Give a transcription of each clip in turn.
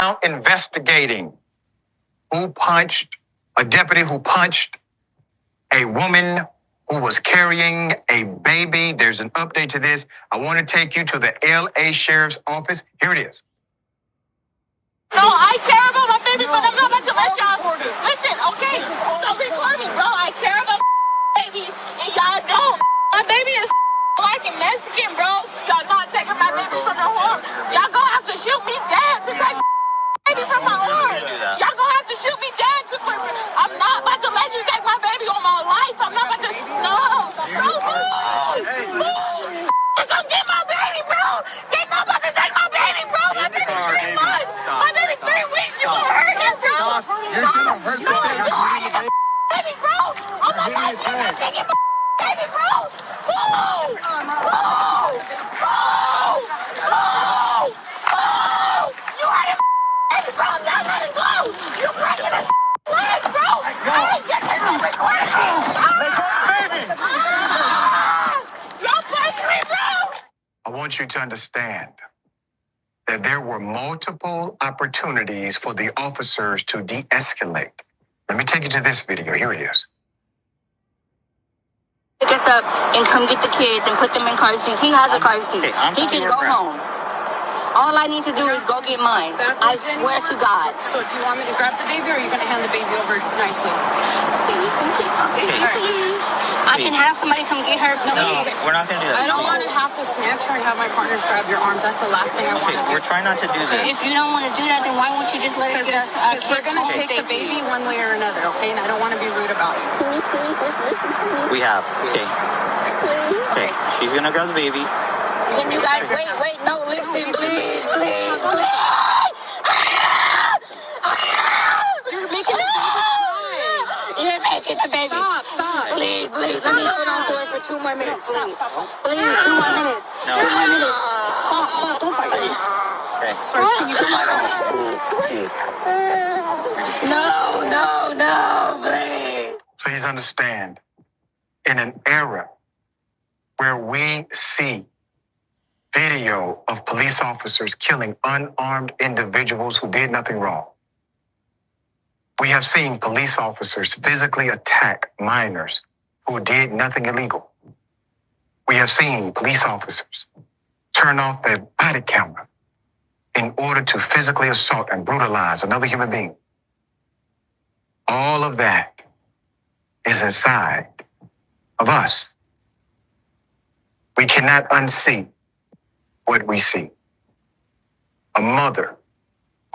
now investigating a deputy who punched a woman who was carrying a baby. There's an update to this. I want to take you to the LA Sheriff's Office. Here it is. No, I care about my baby, but I'm not about to let y'all. Listen, okay, so record me, bro. I care about my baby, and y'all don't. My baby is black and Mexican, bro. Y'all not taking my baby from the arm. Y'all gonna have to shoot me dead to take my baby from my arm. Y'all gonna have to shoot me dead to quit. I'm not about to let you take my baby on my life. I'm not about to. No, move. Come get my baby, bro. They're not about to take my baby, bro. My baby 3 months. My baby 3 weeks. You gonna hurt him, bro. You're gonna hurt the baby, bro. I'm not about to take my baby, bro. Move. You hurt him, baby, bro. I'm not letting go. You breaking his leg, bro. Hey, get this on recording. Y'all punch me, bro. I want you to understand that there were multiple opportunities for the officers to de-escalate. Let me take you to this video. Here it is. Pick us up and come get the kids and put them in car seats. He has a car seat. He can go home. All I need to do is go get mine. I swear to God. So do you want me to grab the baby, or are you going to hand the baby over nicely? I can have somebody come get her. No, we're not going to do that. I don't want to have to snatch her and have my partners grab your arms. That's the last thing I want to do. We're trying not to do that. If you don't want to do that, then why won't you just let us get us? Because we're going to take the baby one way or another, okay? And I don't want to be rude about it. Can you please just listen to me? We have. Okay. Please. Okay. She's going to grab the baby. Can you guys wait? No, listen, please. You're making the baby cry. You're making the baby. Stop. Please. Let me hold on to it for 2 more minutes, please. Please, 2 more minutes. No. 2 more minutes. Stop. Don't fight me. Okay. Sorry, can you come No, please. Please understand, in an era where we see video of police officers killing unarmed individuals who did nothing wrong, we have seen police officers physically attack minors who did nothing illegal. We have seen police officers turn off their body camera in order to physically assault and brutalize another human being. All of that is inside of us. We cannot unsee what we see. A mother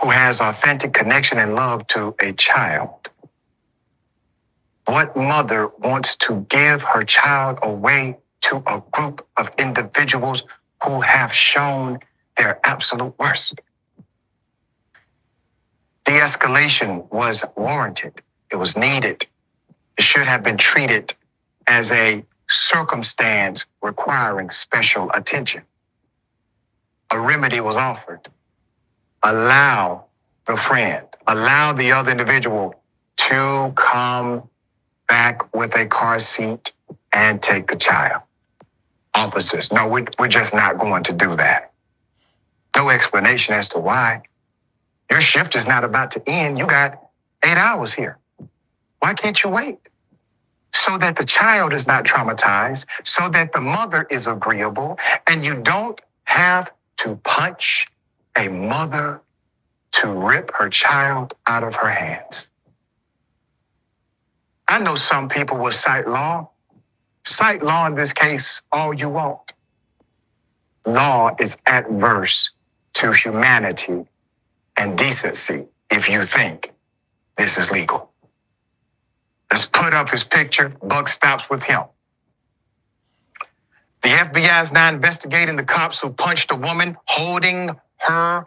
who has authentic connection and love to a child. What mother wants to give her child away to a group of individuals who have shown their absolute worst? De-escalation was warranted. It was needed. It should have been treated as a circumstance requiring special attention. A remedy was offered. Allow the friend, allow the other individual to come back with a car seat and take the child. Officers, no, we're just not going to do that. No explanation as to why. Your shift is not about to end. You got 8 hours here. Why can't you wait? So that the child is not traumatized, so that the mother is agreeable, and you don't have to punch a mother to rip her child out of her hands. I know some people will cite law. Cite law in this case all you want. Law is adverse to humanity and decency if you think this is legal. Let's put up his picture. Buck stops with him. The FBI is now investigating the cops who punched a woman holding her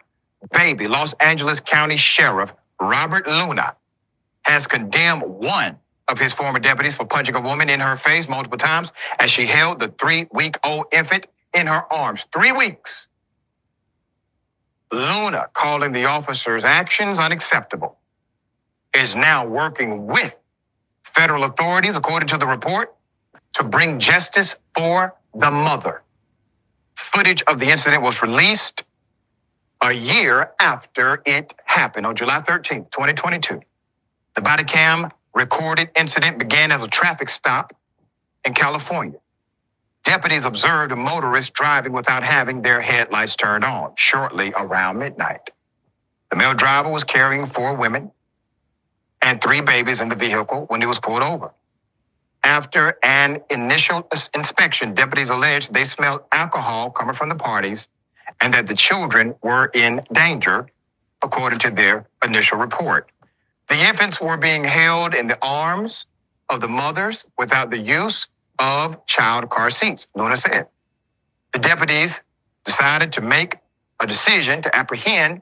baby. Los Angeles County Sheriff Robert Luna has condemned one of his former deputies for punching a woman in her face multiple times as she held the 3-week-old infant in her arms. 3 weeks. Luna, calling the officer's actions unacceptable, is now working with federal authorities, according to the report, to bring justice for the mother. Footage of the incident was released a year after it happened. happened on July 13th, 2022. The body cam recorded incident began as a traffic stop in California. Deputies observed a motorist driving without having their headlights turned on shortly around midnight. The male driver was carrying 4 women and 3 babies in the vehicle when he was pulled over. After an initial inspection, deputies alleged they smelled alcohol coming from the parties and that the children were in danger, according to their initial report. The infants were being held in the arms of the mothers without the use of child car seats, Luna said. The deputies decided to make a decision to apprehend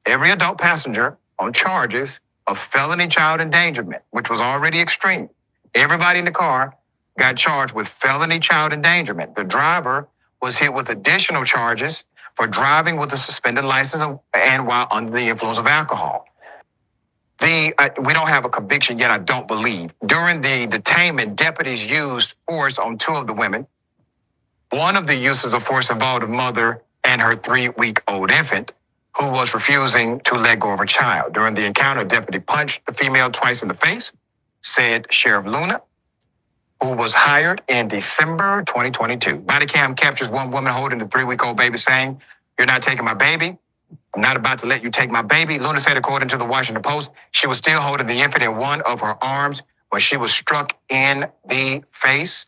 every adult passenger on charges of felony child endangerment, which was already extreme. Everybody in the car got charged with felony child endangerment. The driver was hit with additional charges for driving with a suspended license and while under the influence of alcohol. We don't have a conviction yet, I don't believe. During the detainment, deputies used force on 2 of the women. One of the uses of force involved a mother and her 3-week-old infant who was refusing to let go of her child. During the encounter, a deputy punched the female twice in the face, said Sheriff Luna, who was hired in December 2022. Body cam captures one woman holding the 3-week-old baby saying, "You're not taking my baby. I'm not about to let you take my baby." Luna said, according to the Washington Post, she was still holding the infant in one of her arms when she was struck in the face,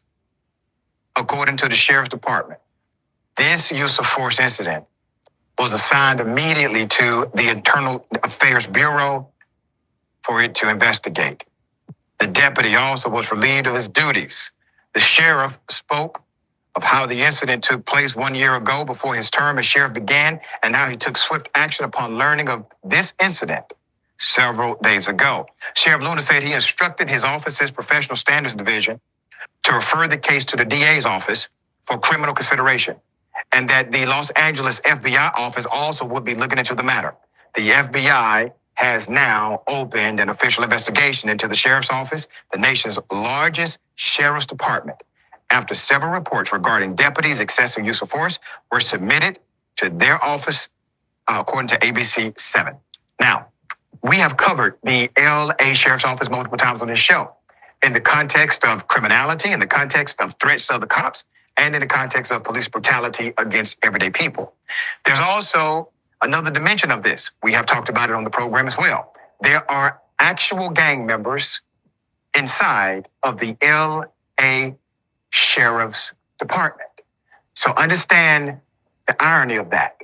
according to the Sheriff's Department. This use of force incident was assigned immediately to the Internal Affairs Bureau for it to investigate. The deputy also was relieved of his duties. The sheriff spoke of how the incident took place 1 year ago before his term as sheriff began, and how he took swift action upon learning of this incident several days ago. Sheriff Luna said he instructed his office's Professional Standards Division to refer the case to the DA's office for criminal consideration, and that the Los Angeles FBI office also would be looking into the matter. The FBI has now opened an official investigation into the sheriff's office, the nation's largest sheriff's department, after several reports regarding deputies' excessive use of force were submitted to their office, according to ABC 7. Now, we have covered the LA Sheriff's Office multiple times on this show in the context of criminality, in the context of threats to the cops, and in the context of police brutality against everyday people. There's also another dimension of this. We have talked about it on the program as well. There are actual gang members inside of the LA Sheriff's Department. So understand the irony of that.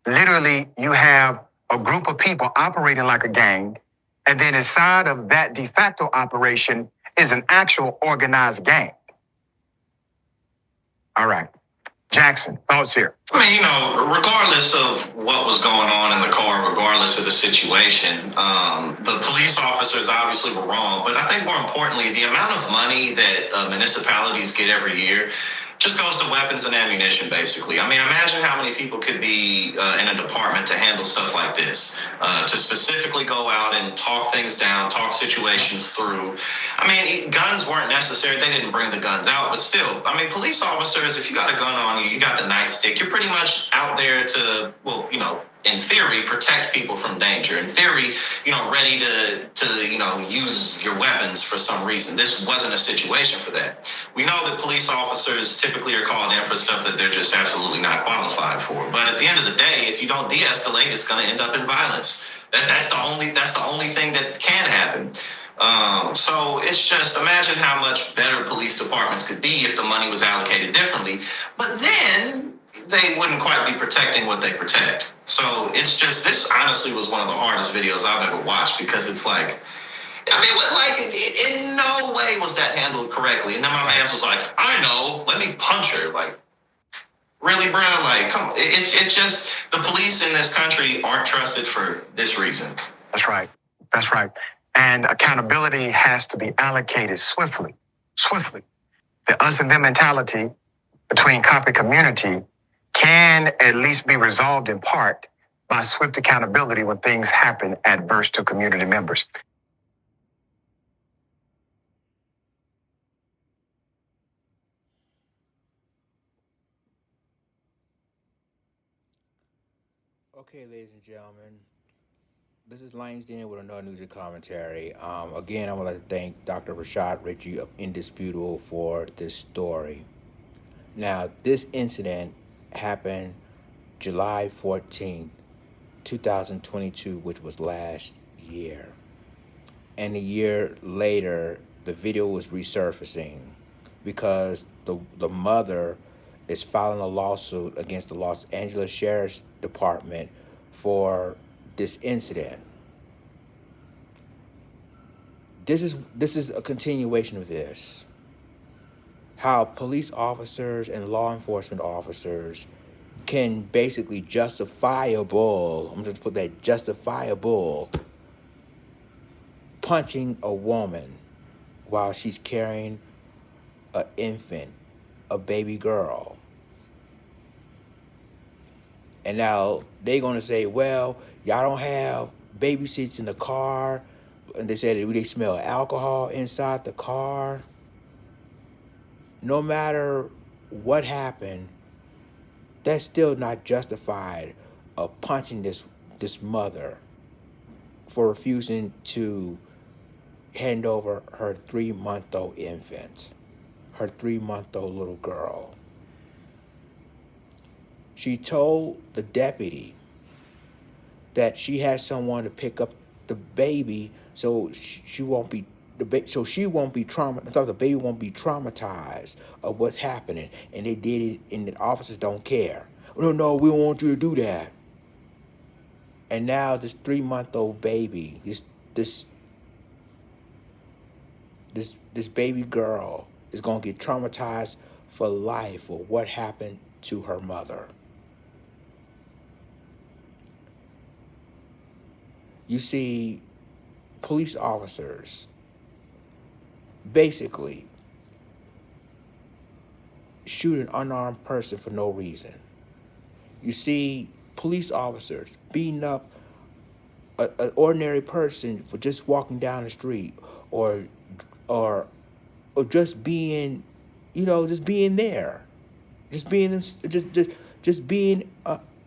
Literally, you have a group of people operating like a gang, and then inside of that de facto operation is an actual organized gang. All right. Jackson, thoughts here? I mean, regardless of what was going on in the car, regardless of the situation, the police officers obviously were wrong. But I think more importantly, the amount of money that municipalities get every year just goes to weapons and ammunition, basically. I mean, imagine how many people could be in a department to handle stuff like this, to specifically go out and talk things down, talk situations through. I mean, guns weren't necessary. They didn't bring the guns out, but still, I mean, police officers, if you got a gun on you, you got the nightstick, you're pretty much out there to, well, in theory, protect people from danger. In theory, ready to use your weapons for some reason. This wasn't a situation for that. We know that police officers typically are called in for stuff that they're just absolutely not qualified for. But at the end of the day, if you don't de-escalate, it's going to end up in violence. That's the only thing that can happen. So it's just, imagine how much better police departments could be if the money was allocated differently. But then they wouldn't quite be protecting what they protect. So it's just, this honestly was one of the hardest videos I've ever watched, because it's like, in no way was that handled correctly. And then my man was like, I know, let me punch her. Like, really, bro? Like, come on. It's just, the police in this country aren't trusted for this reason. That's right. That's right. And accountability has to be allocated swiftly. The us and them mentality between cop and community can at least be resolved in part by swift accountability when things happen adverse to community members. Okay, ladies and gentlemen, This is Langston with another news and commentary. Again, I would like to thank Dr. Rashad Ritchie of Indisputable for this story. Now, this incident happened July 14th, 2022, which was last year. And a year later, the video was resurfacing because the mother is filing a lawsuit against the Los Angeles Sheriff's Department for this incident. This is a continuation of this. How police officers and law enforcement officers can basically justifiable, I'm just put that justifiable, punching a woman while she's carrying an infant, a baby girl. And now they're going to say, well, y'all don't have baby seats in the car. And they said they smell alcohol inside the car. No matter what happened, that's still not justified of punching this mother for refusing to hand over her 3-month-old infant, her 3-month-old little girl. She told the deputy that she had someone to pick up the baby so she won't be traumatized. I thought the baby won't be traumatized of what's happening, and they did it, and the officers don't care. No, we don't want you to do that. And now this 3-month-old baby, this baby girl is gonna get traumatized for life for what happened to her mother. You see, police officers basically shoot an unarmed person for no reason. You see, police officers beating up an ordinary person for just walking down the street, or just being, just being there, just being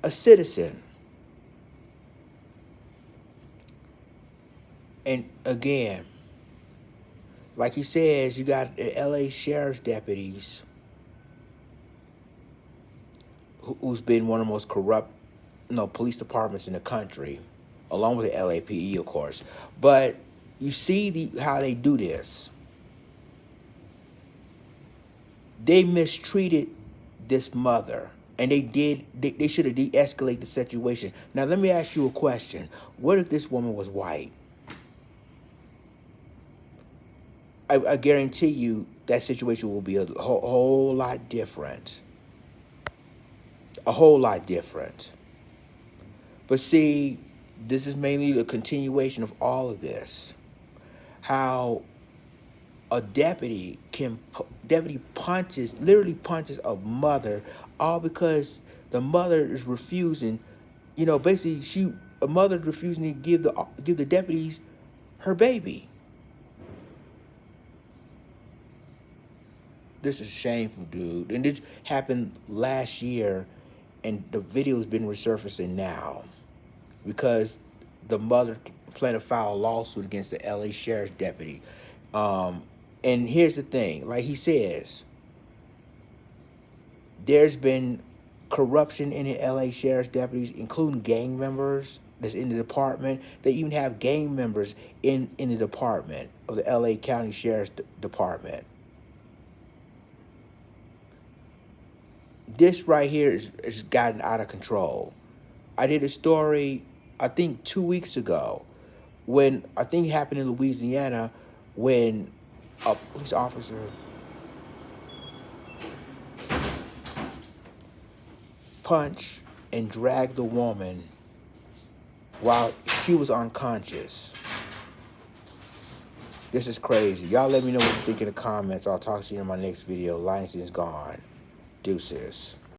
a citizen. And again, like he says, you got the LA sheriff's deputies who's been one of the most corrupt, police departments in the country, along with the LAPD, of course. But you see how they do this. They mistreated this mother, and they should have de-escalated the situation. Now, let me ask you a question. What if this woman was white? I guarantee you that situation will be a whole lot different. A whole lot different. But see, this is mainly the continuation of all of this. How a deputy literally punches a mother, all because the mother is refusing, basically a mother is refusing to give the deputies her baby. This is shameful, dude. And this happened last year, and the video's been resurfacing now because the mother planned to file a lawsuit against the LA sheriff's deputy. And here's the thing, like he says, there's been corruption in the LA sheriff's deputies, including gang members that's in the department. They even have gang members in the department of the LA County Sheriff's Department. This right here is gotten out of control. I did a story, I think 2 weeks ago, when I think it happened in Louisiana, when a police officer punched and dragged the woman while she was unconscious. This is crazy. Y'all let me know what you think in the comments. I'll talk to you in my next video. Langston's gone. Deuces.